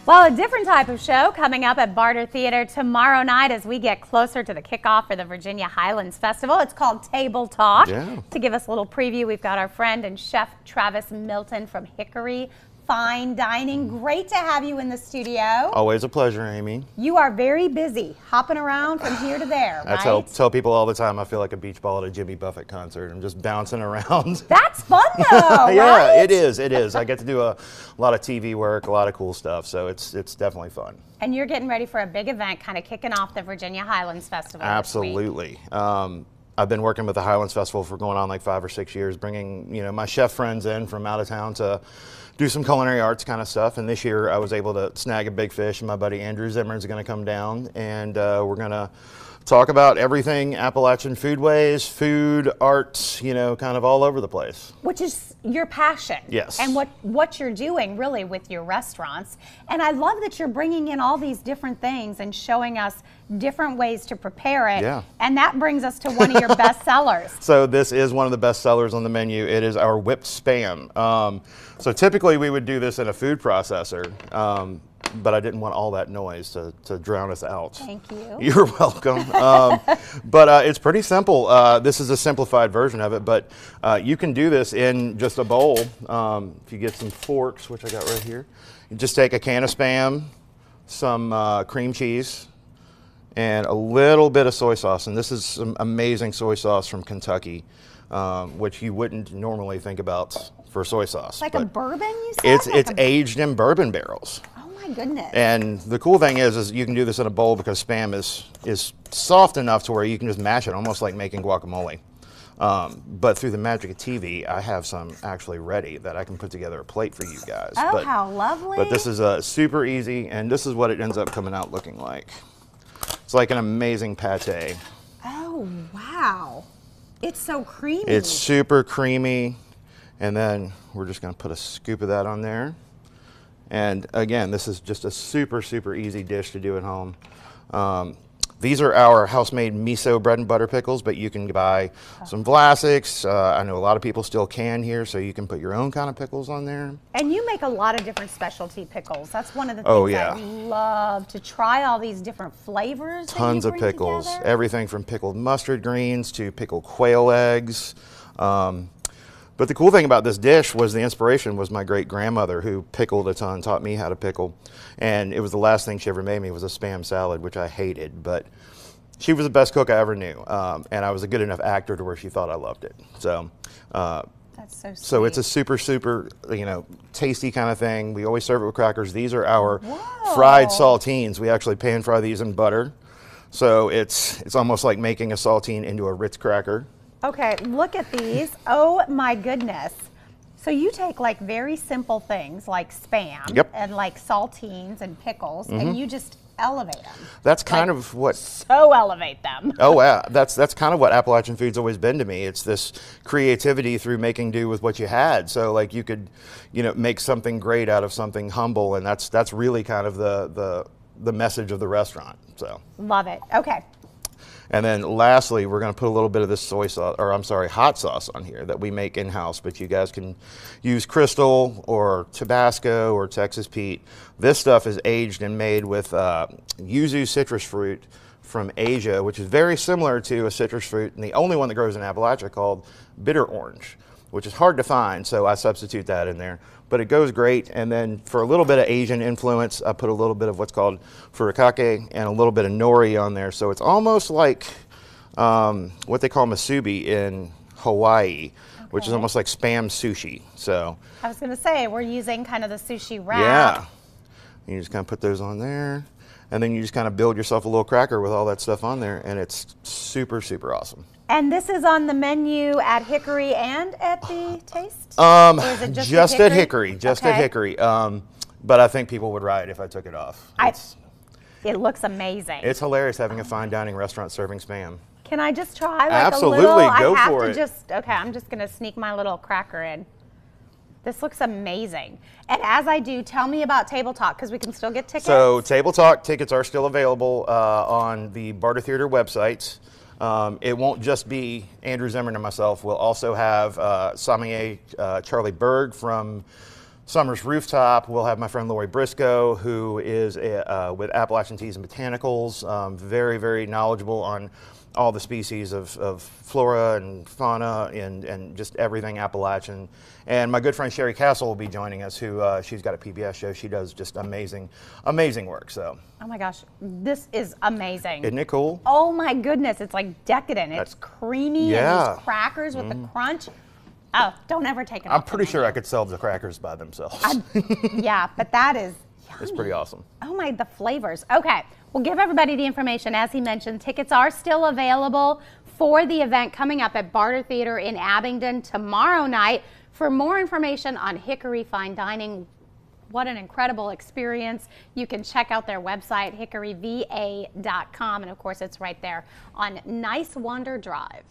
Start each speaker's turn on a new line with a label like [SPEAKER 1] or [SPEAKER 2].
[SPEAKER 1] Well, a different type of show coming up at Barter Theatre tomorrow night as we get closer to the kickoff for the Virginia Highlands Festival. It's called Table Talk.
[SPEAKER 2] Yeah.
[SPEAKER 1] To give us a little preview, we've got our friend and chef Travis Milton from Hickory Fine Dining. Great to have you in the studio.
[SPEAKER 2] Always a pleasure, Amy.
[SPEAKER 1] You are very busy, hopping around from here to there, right?
[SPEAKER 2] I tell people all the time I feel like a beach ball at a Jimmy Buffett concert. I'm just bouncing around.
[SPEAKER 1] That's fun though,
[SPEAKER 2] Yeah,
[SPEAKER 1] right?
[SPEAKER 2] it is. It is. I get to do a lot of TV work, a lot of cool stuff, so it's definitely fun.
[SPEAKER 1] And you're getting ready for a big event, kind of kicking off the Virginia Highlands Festival this week.
[SPEAKER 2] Absolutely. I've been working with the Highlands Festival for going on like 5 or 6 years, bringing my chef friends in from out of town to do some culinary arts kind of stuff. And this year I was able to snag a big fish, and my buddy Andrew Zimmern's going to come down, and we're going to talk about everything Appalachian foodways, food, arts, kind of all over the place.
[SPEAKER 1] Which is your passion.
[SPEAKER 2] Yes.
[SPEAKER 1] And what you're doing really with your restaurants. And I love that you're bringing in all these different things and showing us different ways to prepare it.
[SPEAKER 2] Yeah.
[SPEAKER 1] And that brings us to one of your best sellers.
[SPEAKER 2] So this is one of the best sellers on the menu. It is our whipped Spam. So typically we would do this in a food processor, but I didn't want all that noise to drown us out.
[SPEAKER 1] Thank you.
[SPEAKER 2] You're welcome. But it's pretty simple. This is a simplified version of it, but you can do this in just a bowl. If you get some forks, which I got right here, you just take a can of Spam, some cream cheese, and a little bit of soy sauce. And this is some amazing soy sauce from Kentucky, which you wouldn't normally think about for soy sauce.
[SPEAKER 1] Like a bourbon, you said?
[SPEAKER 2] It's aged in bourbon barrels.
[SPEAKER 1] Oh my goodness.
[SPEAKER 2] And the cool thing is you can do this in a bowl because Spam is soft enough to where you can just mash it, almost like making guacamole. But through the magic of TV, I have some actually ready that I can put together a plate for you guys.
[SPEAKER 1] Oh, how lovely.
[SPEAKER 2] But this is super easy, and this is what it ends up coming out looking like. It's like an amazing pate.
[SPEAKER 1] Oh, wow. It's so creamy.
[SPEAKER 2] It's super creamy. And then we're just going to put a scoop of that on there. And again, this is just a super, super easy dish to do at home. These are our house-made miso bread and butter pickles, but you can buy some Vlasics. I know a lot of people still can here, so you can put your own kind of pickles on there.
[SPEAKER 1] And you make a lot of different specialty pickles. That's one of the things
[SPEAKER 2] yeah.
[SPEAKER 1] I love, to try all these different flavors.
[SPEAKER 2] Tons of pickles.
[SPEAKER 1] Together.
[SPEAKER 2] Everything from pickled mustard greens to pickled quail eggs. But the cool thing about this dish was the inspiration was my great-grandmother, who pickled a ton, taught me how to pickle. And it was the last thing she ever made me was a Spam salad, which I hated. But she was the best cook I ever knew. And I was a good enough actor to where she thought I loved it. So
[SPEAKER 1] that's so sweet.
[SPEAKER 2] So it's a super, super, tasty kind of thing. We always serve it with crackers. These are our fried saltines. We actually pan fry these in butter. So it's almost like making a saltine into a Ritz cracker.
[SPEAKER 1] Okay, look at these. Oh my goodness. So you take like very simple things like Spam and like saltines and pickles, and you just elevate them.
[SPEAKER 2] That's kind of what...
[SPEAKER 1] So elevate them.
[SPEAKER 2] Oh, yeah. That's kind of what Appalachian food's always been to me. It's this creativity through making do with what you had. So like you could, make something great out of something humble, and that's really kind of the message of the restaurant. So
[SPEAKER 1] love it. Okay.
[SPEAKER 2] And then lastly, we're going to put a little bit of this hot sauce on here that we make in-house, but you guys can use Crystal or Tabasco or Texas Pete. This stuff is aged and made with yuzu citrus fruit from Asia, which is very similar to a citrus fruit, and the only one that grows in Appalachia called bitter orange, which is hard to find, so I substitute that in there. But it goes great, and then for a little bit of Asian influence, I put a little bit of what's called furikake and a little bit of nori on there. So it's almost like what they call masubi in Hawaii, which is almost like Spam sushi. So
[SPEAKER 1] I was going to say, we're using kind of the sushi wrap.
[SPEAKER 2] Yeah. You just kind of put those on there, and then you just kind of build yourself a little cracker with all that stuff on there, and it's super, super awesome.
[SPEAKER 1] And this is on the menu at Hickory and at the Taste?
[SPEAKER 2] Or
[SPEAKER 1] is it
[SPEAKER 2] just at Hickory? Just at Hickory. But I think people would riot if I took it off.
[SPEAKER 1] It looks amazing.
[SPEAKER 2] It's hilarious having a fine dining restaurant serving Spam.
[SPEAKER 1] Can I just try like
[SPEAKER 2] Absolutely,
[SPEAKER 1] a little?
[SPEAKER 2] go
[SPEAKER 1] I have
[SPEAKER 2] for
[SPEAKER 1] to
[SPEAKER 2] it.
[SPEAKER 1] Okay, I'm just going to sneak my little cracker in. This looks amazing. And as I do, tell me about Table Talk, because we can still get tickets.
[SPEAKER 2] So Table Talk tickets are still available on the Barter Theatre website. It won't just be Andrew Zimmern and myself. We'll also have sommelier Charlie Berg from Summer's Rooftop, we'll have my friend Lori Briscoe, who is with Appalachian Teas and Botanicals, very, very knowledgeable on all the species of flora and fauna and just everything Appalachian. And my good friend Sherry Castle will be joining us, who she's got a PBS show. She does just amazing work. So.
[SPEAKER 1] Oh my gosh, this is amazing.
[SPEAKER 2] Isn't it cool?
[SPEAKER 1] Oh my goodness, it's like decadent. It's creamy,
[SPEAKER 2] yeah.
[SPEAKER 1] and these crackers with the crunch. Oh, don't ever take it off.
[SPEAKER 2] I'm pretty sure I could sell the crackers by themselves.
[SPEAKER 1] Yeah, but that is yummy.
[SPEAKER 2] It's pretty awesome.
[SPEAKER 1] Oh my, the flavors. Okay, we'll give everybody the information. As he mentioned, tickets are still available for the event coming up at Barter Theatre in Abingdon tomorrow night. For more information on Hickory Fine Dining, what an incredible experience. You can check out their website, hickoryva.com, and of course it's right there on Nice Wonder Drive.